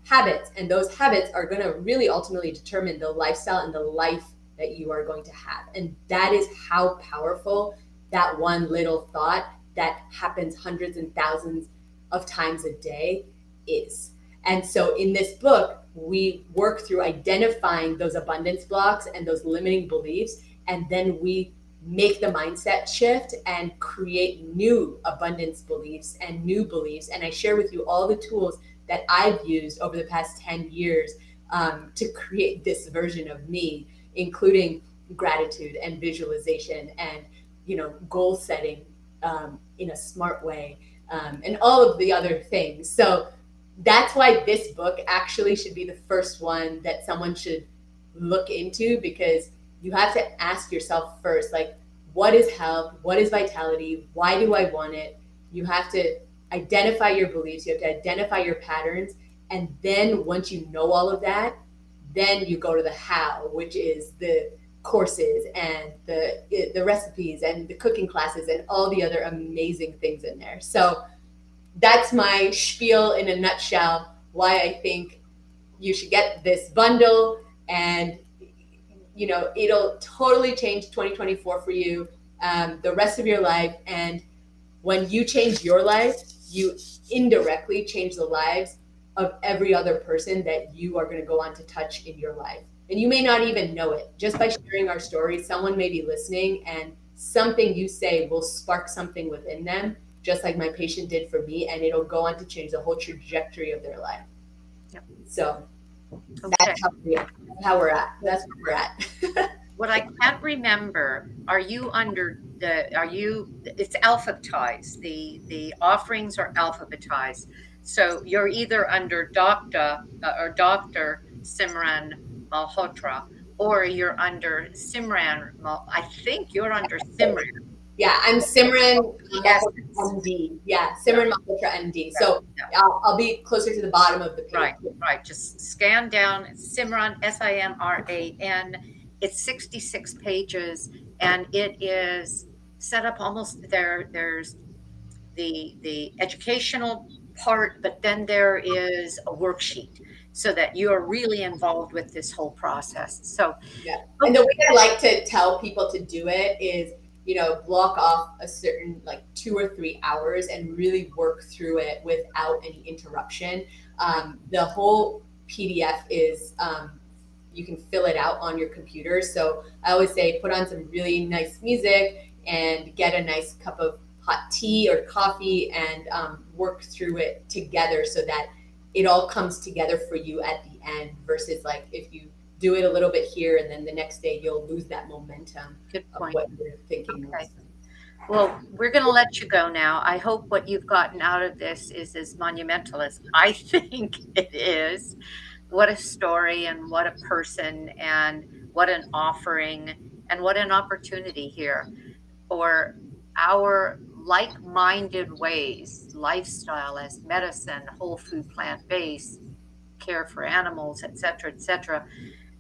habits. And those habits are going to really ultimately determine the lifestyle and the life that you are going to have. And that is how powerful that one little thought that happens hundreds and thousands of times a day is. And so in this book, we work through identifying those abundance blocks and those limiting beliefs, and then we make the mindset shift and create new abundance beliefs and new beliefs. And I share with you all the tools that I've used over the past 10 years to create this version of me, including gratitude and visualization and, goal setting in a smart way, and all of the other things. So that's why this book actually should be the first one that someone should look into, because you have to ask yourself first, like, what is health? What is vitality? Why do I want it? You have to identify your beliefs. You have to identify your patterns. And then once you know all of that, then you go to the how, which is the courses and the recipes and the cooking classes and all the other amazing things in there. So that's my spiel in a nutshell, why I think you should get this bundle. And it'll totally change 2024 for you, the rest of your life. And when you change your life, you indirectly change the lives of every other person that you are going to go on to touch in your life. And you may not even know it. Just by sharing our story, someone may be listening, and something you say will spark something within them, just like my patient did for me, and it'll go on to change the whole trajectory of their life. Yep. So Okay. that's how we're at. That's where we're at. What I can't remember, it's alphabetized. The offerings are alphabetized. So you're either under Dr. Simran Malhotra, or you're under I think you're under Simran. Yeah, I'm Simran Yes. MD. Yeah, Simran Malhotra MD. So I'll be closer to the bottom of the page. Right. Just scan down Simran, Simran. It's 66 pages, and it is set up almost there. There's the educational part, but then there is a worksheet so that you are really involved with this whole process. So yeah, and the way I like to tell people to do it is, block off a certain 2 or 3 hours and really work through it without any interruption. The whole PDF is, you can fill it out on your computer. So I always say, put on some really nice music and get a nice cup of hot tea or coffee, and work through it together so that it all comes together for you at the end, versus if you do it a little bit here and then the next day you'll lose that momentum of what you're thinking. Okay. Well, we're going to let you go now. I hope what you've gotten out of this is as monumental as I think it is. What a story, and what a person, and what an offering, and what an opportunity here for our like-minded ways, lifestyle as medicine, whole food, plant-based, care for animals, etc.,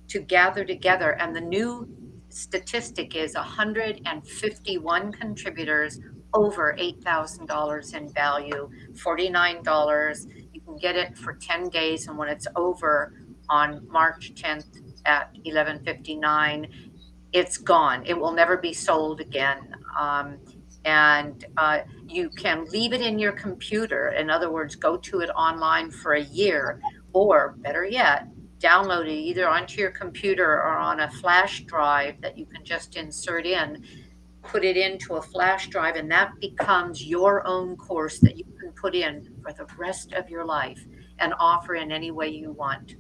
to gather together. And the new statistic is 151 contributors, over $8,000 in value, $49. You can get it for 10 days, and when it's over on March 10th at 11:59, it's gone. It will never be sold again. And you can leave it in your computer. In other words, go to it online for a year, or better yet, download it either onto your computer or on a flash drive that you can just insert in, put it into a flash drive, and that becomes your own course that you can put in for the rest of your life and offer in any way you want.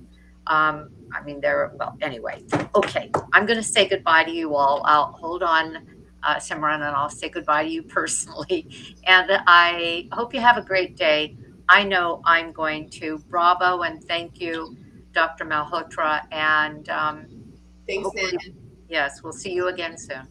Anyway, okay, I'm going to say goodbye to you all. I'll hold on, Simran, and I'll say goodbye to you personally. And I hope you have a great day. I know I'm going to. Bravo, and thank you, Dr. Malhotra. And thanks, Nan. yes, we'll see you again soon.